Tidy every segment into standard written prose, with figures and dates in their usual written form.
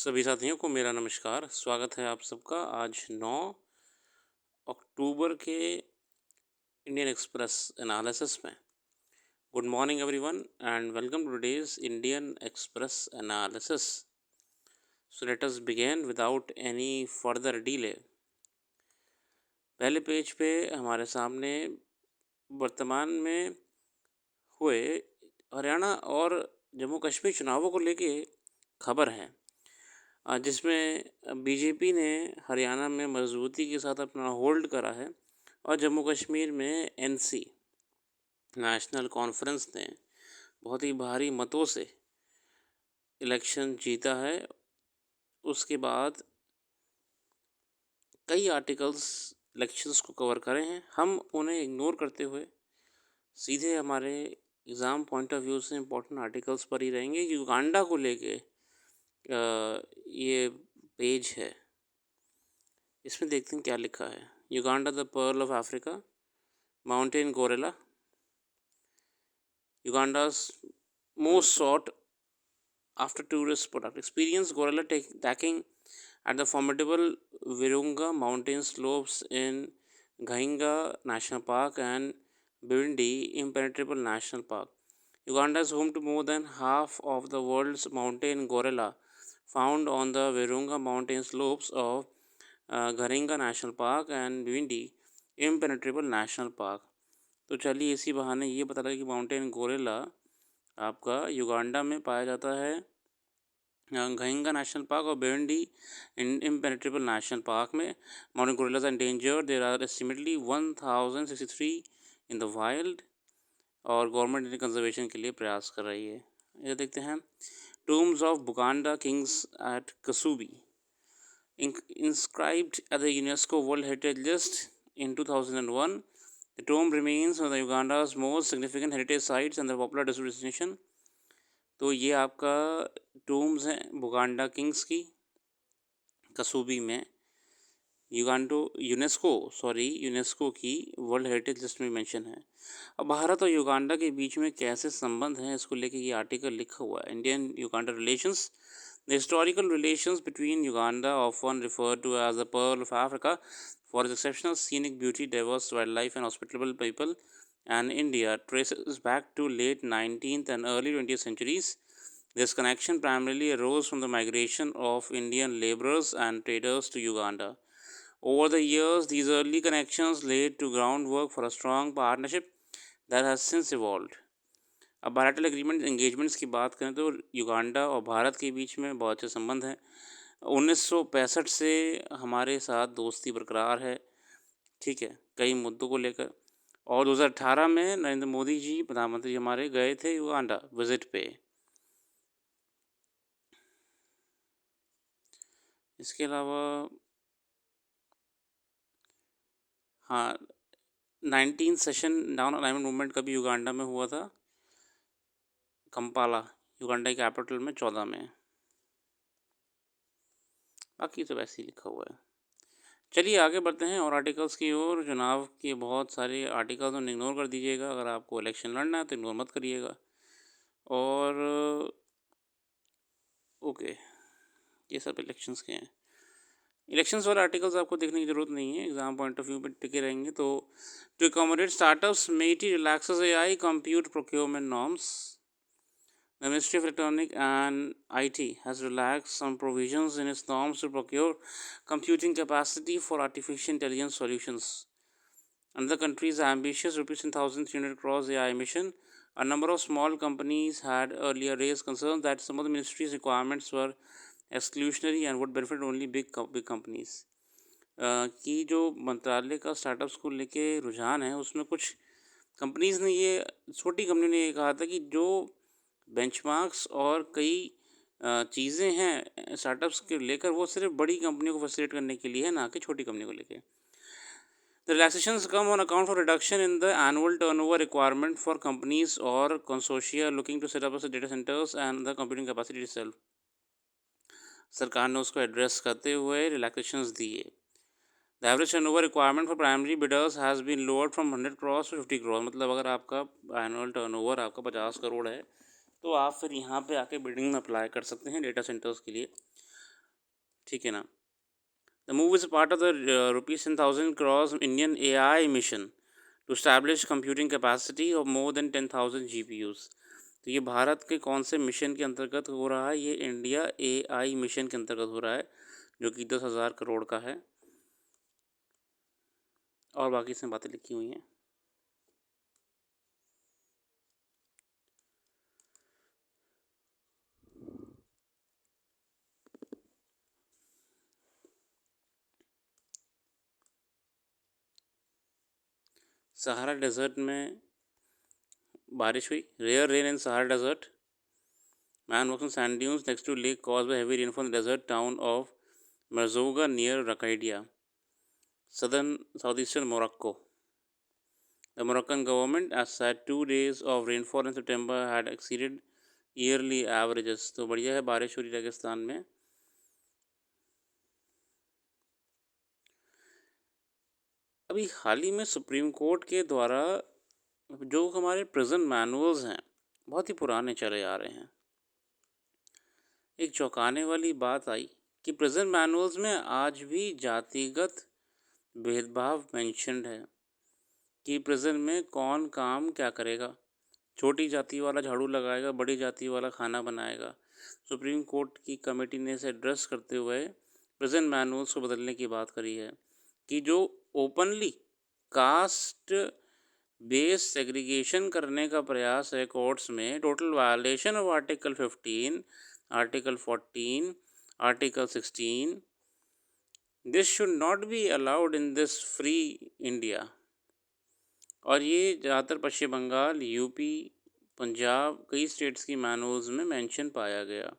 सभी साथियों को मेरा नमस्कार। स्वागत है आप सबका आज 9 अक्टूबर के इंडियन एक्सप्रेस एनालिसिस में। Good morning everyone and welcome to today's Indian Express analysis. So let us begin without any further delay. पहले पेज पे हमारे सामने वर्तमान में हुए हरियाणा और जम्मू कश्मीर चुनावों को लेके खबर है, जिसमें बीजेपी ने हरियाणा में मजबूती के साथ अपना होल्ड करा है और जम्मू कश्मीर में एनसी नेशनल कॉन्फ्रेंस ने बहुत ही भारी मतों से इलेक्शन जीता है। उसके बाद कई आर्टिकल्स इलेक्शंस को कवर करे हैं, हम उन्हें इग्नोर करते हुए सीधे हमारे एग्ज़ाम पॉइंट ऑफ व्यू से इम्पोर्टेंट आर्टिकल्स पर ही रहेंगे। युगांडा को लेके ये पेज है, इसमें देखते हैं क्या लिखा है। Uganda the pearl of Africa, mountain gorilla, Uganda's most sought after tourist product. Experience gorilla attacking at the formidable Virunga mountain slopes in Gahinga National Park and Bindi Impenetrable National Park. Uganda is home to more than half of the world's mountain gorilla found on the Virunga mountain slopes of Gahinga National Park and Bindi Impenetrable National Park. तो चलिए इसी बहाने ये पता लगा कि mountain gorilla आपका Uganda में पाया जाता है, घाइंगा नेशनल पार्क और बेंडी इम्पेनेट्रेबल नेशनल पार्क में। Mountain gorillas are endangered, there are estimately 1063 in the wild और गवर्नमेंट इन्हें कंजर्वेशन के लिए प्रयास कर रही है। ये देखते हैं tombs of Buganda kings at Kasubi, inscribed at the UNESCO World Heritage List in 2001. The tomb remains one of the Uganda's most significant heritage sites and the popular destination. तो ये आपका टूम्स हैं बुगांडा किंग्स की कसूबी में, UNESCO की world heritage list में mention है। अब भारत और युगांडा के बीच में कैसे संबंध हैं, इसको लेके ये आर्टिकल लिखा हुआ है। Indian Uganda relations, the historical relations between Uganda, often referred to as the Pearl of Africa for its exceptional scenic beauty, diverse wildlife and hospitable people, and India traces back to late 19th and early 20th centuries. This connection primarily arose from the migration of Indian laborers and traders to Uganda. Over the years, these early connections laid the groundwork for a strong partnership that has since evolved. अब bilateral agreement engagements की बात करें तो Uganda और भारत के बीच में बहुत अच्छे संबंध हैं। 1965 से हमारे साथ दोस्ती बरकरार है, ठीक है, कई मुद्दों को लेकर। और 2018 में नरेंद्र मोदी जी प्रधानमंत्री हमारे गए थे युगांडा विजिट पे। इसके अलावा हाँ, 19 सेशन डाउन अलाइनमेंट मूवमेंट का भी युगांडा में हुआ था, कंपाला युगांडा की कैपिटल में 14 में। बाकी तो वैसे ही लिखा हुआ है। चलिए आगे बढ़ते हैं और आर्टिकल्स की ओर। चुनाव के बहुत सारे आर्टिकल्स उन्हें इग्नोर कर दीजिएगा, अगर आपको इलेक्शन लड़ना है तो इग्नोर मत करिएगा। और ओके, ये सब इलेक्शंस के हैं। इलेक्शंस वाले आर्टिकल्स आपको देखने की ज़रूरत नहीं है, एग्जाम पॉइंट ऑफ व्यू पे टिके रहेंगे। तो to accommodate startups, MeitY relaxes AI compute procurement norms. The Ministry of Electronic and IT has relaxed some provisions in its norms to procure computing capacity for artificial intelligence solutions. Under the country's ambitious ₹10,300 crores AI mission, a number of small companies had earlier raised concerns that some of the ministry's requirements were exclusionary and would benefit only big companies. कि जो मंत्रालय का startups को लेके रुझान है, उसमें कुछ कंपनीज़ ने ये छोटी कंपनी ने ये कहा था कि जो बेंचमार्क्स और कई चीज़ें हैं स्टार्टअप्स के लेकर, वो सिर्फ बड़ी कंपनियों को फैसिलिटेट करने के लिए है, ना कि छोटी कंपनियों को लेके। The relaxations come on account of reduction in the annual turnover requirement for companies or consortia looking to set up as data centers and the computing capacity itself. सरकार ने उसको एड्रेस करते हुए रिलैक्सेशंस दिए। The average turnover requirement for primary bidders has been lowered from 100 crores to 50 crores। मतलब अगर आपका annual turnover आपका 50 करोड़ है तो आप फिर यहाँ पे आके बिडिंग में अप्लाई कर सकते हैं डेटा सेंटर्स के लिए। ठीक है ना। The move is part of the rupees 10,000 crores Indian AI mission to establish computing capacity of more than 10,000 GPUs। तो ये भारत के कौन से मिशन के अंतर्गत हो रहा है? ये इंडिया AI मिशन के अंतर्गत हो रहा है, जो कि 10,000 करोड़ का है। और बाकी इसमें बातें लिखी हुई हैं। सहारा डेजर्ट में बारिश हुई। Rare rain in Sahara desert. Man works on sand dunes next to lake caused by heavy rainfall in the desert town of Merzouga near Raqaidia, southeastern Morocco. The Moroccan government has said 2 days of rainfall in September had exceeded yearly averages. तो बढ़िया है, बारिश हो रही रेगिस्तान में। अभी हाल ही में सुप्रीम कोर्ट के द्वारा जो हमारे प्रिजन मैनुअल्स हैं, बहुत ही पुराने चले आ रहे हैं। एक चौंकाने वाली बात आई कि प्रिजन मैनुअल्स में आज भी जातिगत भेदभाव मेंशन्ड है कि प्रिजन में कौन काम क्या करेगा। छोटी जाति वाला झाड़ू लगाएगा, बड़ी जाति वाला खाना बनाएगा। सुप्रीम कोर्ट की कमेटी ने इसे एड्रेस करते हुए प्रिजन मैनुअल्स को बदलने की बात करी है कि जो ओपनली कास्ट बेस्ड सेग्रीगेशन करने का प्रयास है कोर्ट्स में, total violation of article 15, article 14, article 16, this should not be allowed in this free India. और ये ज़्यादातर पश्चिम बंगाल, यूपी, पंजाब, कई स्टेट्स की मैनुअल्स में मेंशन पाया गया,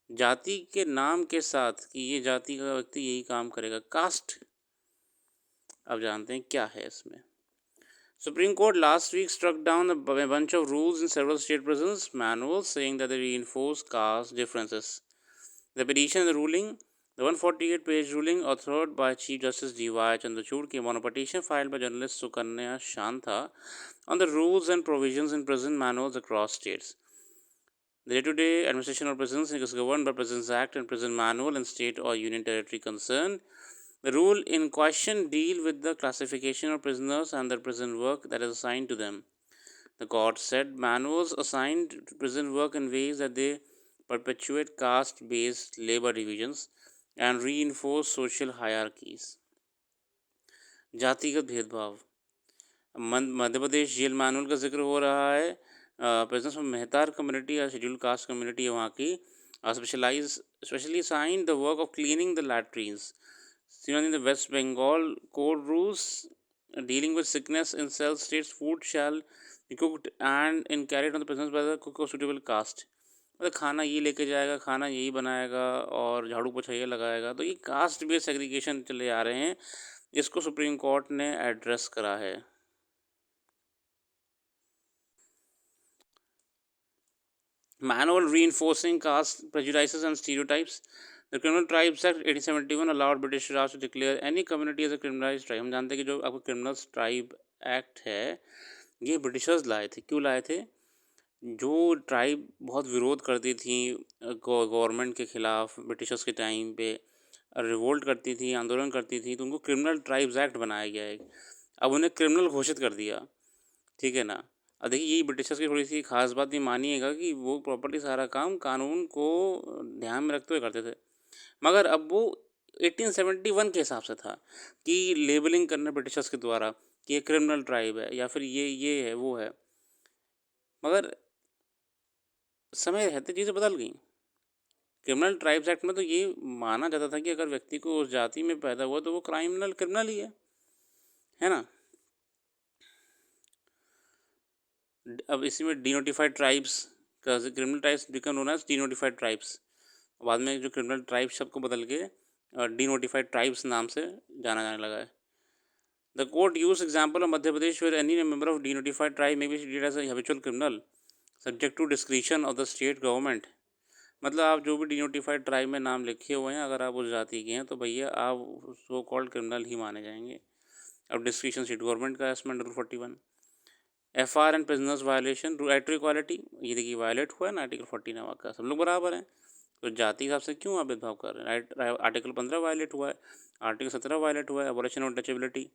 जाति के नाम के साथ कि ये जाति का व्यक्ति यही काम करेगा। कास्ट, अब जानते हैं क्या है इसमें। Supreme Court last week struck down a bunch of rules in several state prisons manuals saying that they reinforce caste differences. The petition and the ruling, the 148-page ruling authored by Chief Justice D.Y. Chandrachud came on a petition filed by journalist Sukanya Shantha on the rules and provisions in prison manuals across states. The day-to-day administration of prisons is governed by Prisons Act and Prison Manual in state or union territory concerned. The rule in question deal with the classification of prisoners and the prison work that is assigned to them. The court said manuals assigned to prison work in ways that they perpetuate caste-based labor divisions and reinforce social hierarchies. जातिगत भेदभाव। Madhya Pradesh jail manual का जिक्र हो रहा है। Presence में Mehtar community या schedule caste community है वहाँ की, specially assigned the work of cleaning the latrines. Similarly, in the West Bengal code rules dealing with sickness in cell states, food shall be cooked and in carried on the presence by the cook of suitable caste. मतलब खाना ये लेके जाएगा, खाना यही बनाएगा और झाड़ू पोछा ये लगाएगा। तो ये कास्ट बेस्ड सेग्रीगेशन चले आ रहे हैं, इसको सुप्रीम कोर्ट ने एड्रेस करा है। Manual reinforcing caste prejudices and stereotypes. The Criminal Tribes Act 1871 allowed British Raj to declare any community as a criminalized tribe. हम जानते हैं कि जो आपका क्रिमिनल ट्राइब एक्ट है ये ब्रिटिशर्स लाए थे। क्यों लाए थे? जो ट्राइब बहुत विरोध करती थी गवर्नमेंट के ख़िलाफ़ ब्रिटिशर्स के टाइम पे, रिवोल्ट करती थी, आंदोलन करती थी, तो उनको क्रिमिनल ट्राइब्स एक्ट बनाया गया है। अब उन्हें क्रिमिनल घोषित कर दिया, ठीक है ना। अब देखिए यही ब्रिटिशर्स की थोड़ी सी खास बात ये मानिएगा कि वो प्रॉपर्टी सारा काम कानून को ध्यान में रखते हुए करते थे, मगर अब वो 1871 के हिसाब से था कि लेबलिंग करना ब्रिटिशर्स के द्वारा कि ये क्रिमिनल ट्राइब है या फिर ये है वो है, मगर समय रहते चीज़ें बदल गई। क्रिमिनल ट्राइब्स एक्ट में तो ये माना जाता था कि अगर व्यक्ति को उस जाति में पैदा हुआ तो वो क्रिमिनल ही है ना। अब इसी में डीनोटिफाइड ट्राइब्स का criminal tribes become known as denotified tribes, बाद में जो क्रिमिनल ट्राइब शब्द को बदल के डीनोटिफाइड ट्राइब्स नाम से जाना जाने लगा है। The court use example of Madhya Pradesh where any member of denotified tribe may be treated as a habitual criminal subject to discretion of the state government. मतलब आप जो भी डीनोटिफाइड ट्राइब में नाम लिखे हुए हैं, अगर आप उस जाति के हैं तो भैया आप सो कॉल्ड क्रिमिनल ही माने जाएंगे। अब डिस्क्रिशन स्टेट गवर्नमेंट का as under 41। FR and prisoners violation, right to equality, ये देखिए वायलेट हुआ है ना आर्टिकल 14 का, सब लोग बराबर हैं। तो जाति के हिसाब से क्यों आप भेदभाव कर रहे हैं? राइट, आर्टिकल 15 वायलेट हुआ है, आर्टिकल 17 वायलेट हुआ है, abolition of touchability,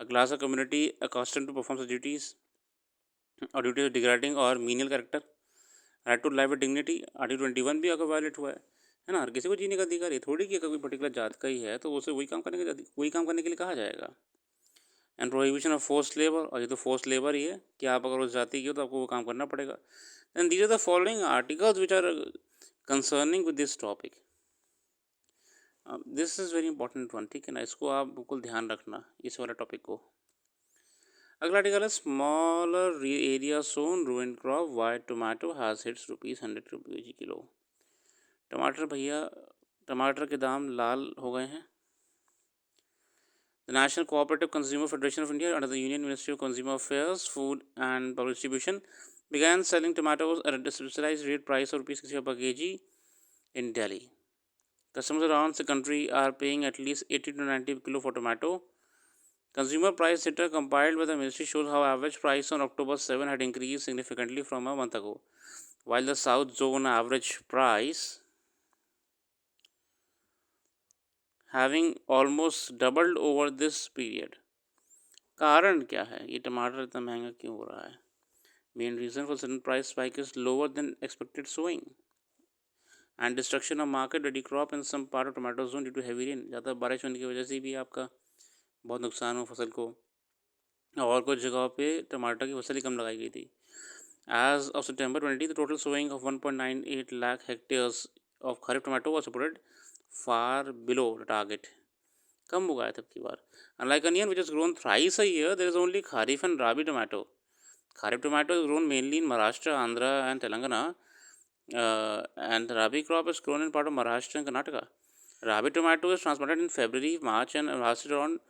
a class of community accustomed to perform such duties और ड्यूटीज डिग्रेडिंग और menial character, right to life with dignity, article 21 भी अगर वायलेट हुआ है ना। हर किसी को जीने का अधिकार है, थोड़ी कि अगर कोई पर्टिकुलर जात का ही है तो उसे वही काम करने के लिए कहा जाएगा। And prohibition of force labour, और ये तो फोर्स लेबर ही है कि आप अगर उस जाति की हो तो आपको वो काम करना पड़ेगा। And these are the following articles which are concerning with this topic. This is very important one, ठीक है ना, इसको आप बिल्कुल ध्यान रखना इस वाला टॉपिक को। अगला आर्टिकल है smaller area sown ruined crop while tomato has hits ₹100 kilo. टमाटर भैया, टमाटर के दाम लाल हो गए हैं। The National Cooperative Consumer Federation of India, under the Union Ministry of Consumer Affairs, Food and Public Distribution, began selling tomatoes at a subsidized rate price of ₹65 per kg in Delhi. Customers around the country are paying at least 80 to 90 kilo for tomato. Consumer price data compiled by the ministry shows how average price on October 7 had increased significantly from a month ago, while the South Zone average price having almost doubled over this period. कारण क्या है, ये टमाटर इतना महंगा क्यों हो रहा है? Main reason for sudden price spike is lower than expected sowing and destruction of market ready crop in some part of tomato zone due to heavy rain. ज़्यादा बारिश होने की वजह से भी आपका बहुत नुकसान हो फसल को, और कुछ जगहों पे टमाटर की फसल ही कम लगाई गई थी। As of September 20, the total sowing of 1.98 lakh hectares of kharif tomato was supported far below the target. कम उगाया था की बार। Unlike onion, which has grown thrice a year, there is only Kharif and Rabi tomato. Kharif tomato is grown mainly in Maharashtra, Andhra, and Telangana, and the Rabi crop is grown in part of Maharashtra and Karnataka. Rabi tomato is transplanted in February, March, and lasted around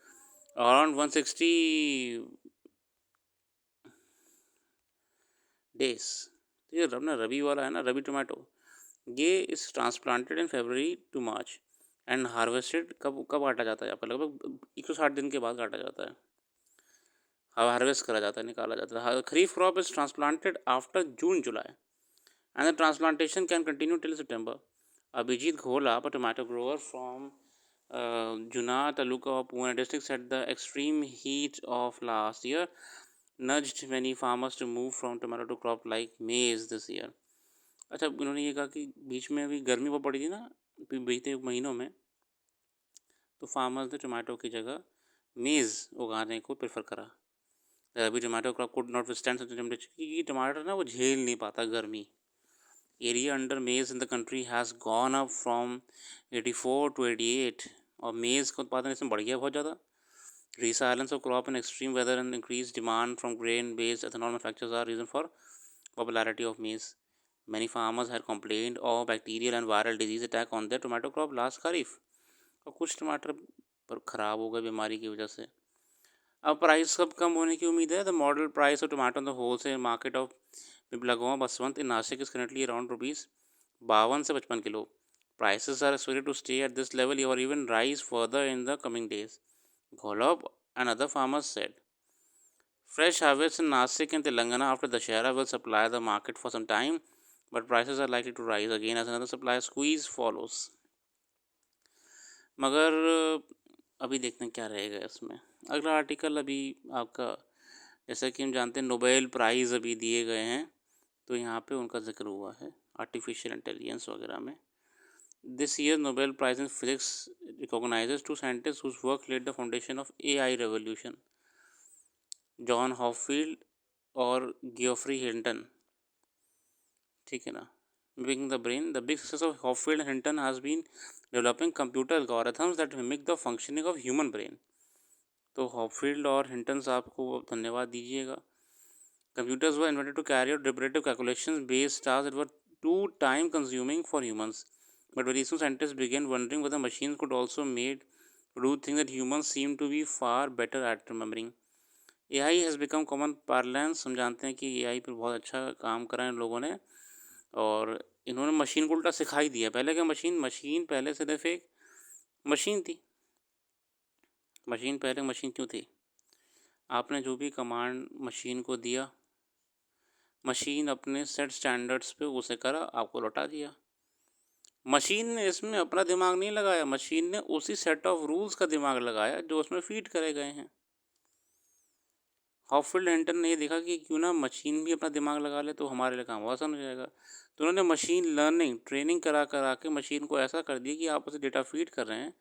160 days. तो ये अपना रबी वाला है ना, रबी tomato, ये is transplanted in February to March and harvested कब काटा जाता है आपका? लगभग 160 दिन के बाद काटा जाता है, हार्वेस्ट करा जाता है, निकाला जाता है। Kharif crop is transplanted after June July and the transplantation can continue till सितंबर। Abhijit Ghola, a tomato grower from Juna Taluka of Pune district, said the extreme heat of last year nudged many farmers to move from tomato to crop like maize this year. अच्छा, उन्होंने ये कहा कि बीच में अभी गर्मी बहुत पड़ी थी ना बीते महीनों में, तो फार्मर्स ने टोमेटो की जगह मेज़ उगाने को प्रेफर करा। अभी tomato crop could not withstand such temperature, क्योंकि टमाटर ना वो झेल नहीं पाता गर्मी। एरिया अंडर मेज़ in the country has gone up from 84 to 88, और मेज़ का उत्पादन इसमें बढ़ गया बहुत ज़्यादा। Resilience of crop in extreme weather and increased demand from grain-based ethanol manufacturers are reason for popularity of maize. Many farmers had complained of bacterial and viral disease attack on their tomato crop last खरीफ, और कुछ टमाटर पर ख़राब हो गए बीमारी की वजह से। अब प्राइस कब कम होने की उम्मीद है? The model price of tomato in the wholesale market of Pimpalgaon Baswant in Nashik is currently around ₹52 से 55 kilo. Prices are expected to stay at this level or even rise further in the coming days, Gholab and other farmers said. Fresh harvests in Nasik and Telangana after Dashera will supply the market for some time, but prices are likely to rise again as another supply squeeze follows. मगर अभी देखते हैं क्या रहेगा इसमें। अगला article अभी आपका, जैसा कि हम जानते हैं नोबेल प्राइज़ अभी दिए गए हैं, तो यहाँ पे उनका जिक्र हुआ है आर्टिफिशियल इंटेलिजेंस वगैरह में। This year Nobel prize in physics recognizes 2 scientist whose work laid the foundation of AI revolution, John Hopfield और गियोफ्री हिंटन, ठीक है ना। Making the brain, the big success of Hopfield and Hinton has been developing computer algorithms that mimic the functioning of human brain. तो Hopfield और Hinton साहब को धन्यवाद दीजिएगा। Computers were invented to carry out repetitive calculations based tasks that were too time consuming for humans, but very soon scientists began wondering whether machines could also made to do things that humans seem to be far better at remembering. AI has become common parlance। हम जानते हैं कि AI पर बहुत अच्छा काम करा इन लोगों ने, और इन्होंने मशीन को उल्टा सिखाई दिया। पहले क्या, मशीन पहले सिर्फ एक मशीन थी। पहले मशीन क्यों थी? आपने जो भी कमांड मशीन को दिया, मशीन अपने सेट स्टैंडर्ड्स पे उसे करा, आपको लौटा दिया। मशीन ने इसमें अपना दिमाग नहीं लगाया, मशीन ने उसी सेट ऑफ रूल्स का दिमाग लगाया जो उसमें फीड करे गए हैं। हॉपफील्ड हिंटन ने ये देखा कि क्यों ना मशीन भी अपना दिमाग लगा ले तो हमारे लिए काम आसान हो जाएगा। तो उन्होंने मशीन लर्निंग ट्रेनिंग करा करा के मशीन को ऐसा कर दिया कि आप उसे डेटा फीड कर रहे हैं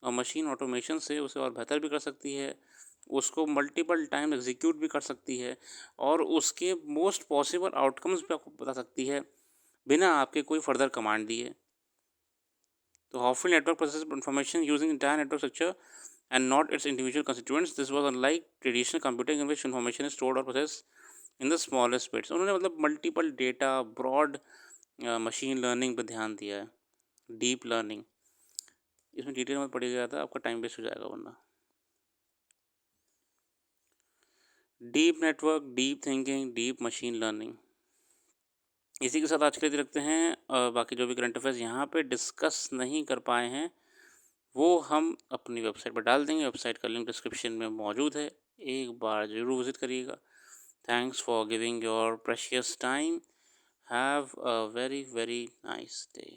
और मशीन ऑटोमेशन से उसे और बेहतर भी कर सकती है, उसको मल्टीपल टाइम एग्जीक्यूट भी कर सकती है और उसके मोस्ट पॉसिबल आउटकम्स भी आपको बता सकती है बिना आपके कोई फर्दर कमांड दिए। तो Hopfield network process information using entire network structure and not its individual constituents. This was unlike traditional computing in which information is stored or processed in the smallest bits. उन्होंने मतलब multiple data broad machine learning पे ध्यान दिया है, deep learning. इसमें detail में पढ़ी गया था, आपका टाइम वेस्ट हो जाएगा वरना। Deep network, deep thinking, deep machine learning, इसी के साथ आज के लिए रखते हैं। बाकी जो भी करंट अफेयर्स यहाँ पे डिस्कस नहीं कर पाए हैं वो हम अपनी वेबसाइट पर डाल देंगे। वेबसाइट का लिंक डिस्क्रिप्शन में मौजूद है, एक बार ज़रूर विज़िट करिएगा। Thanks for giving your precious time. Have a very very nice day.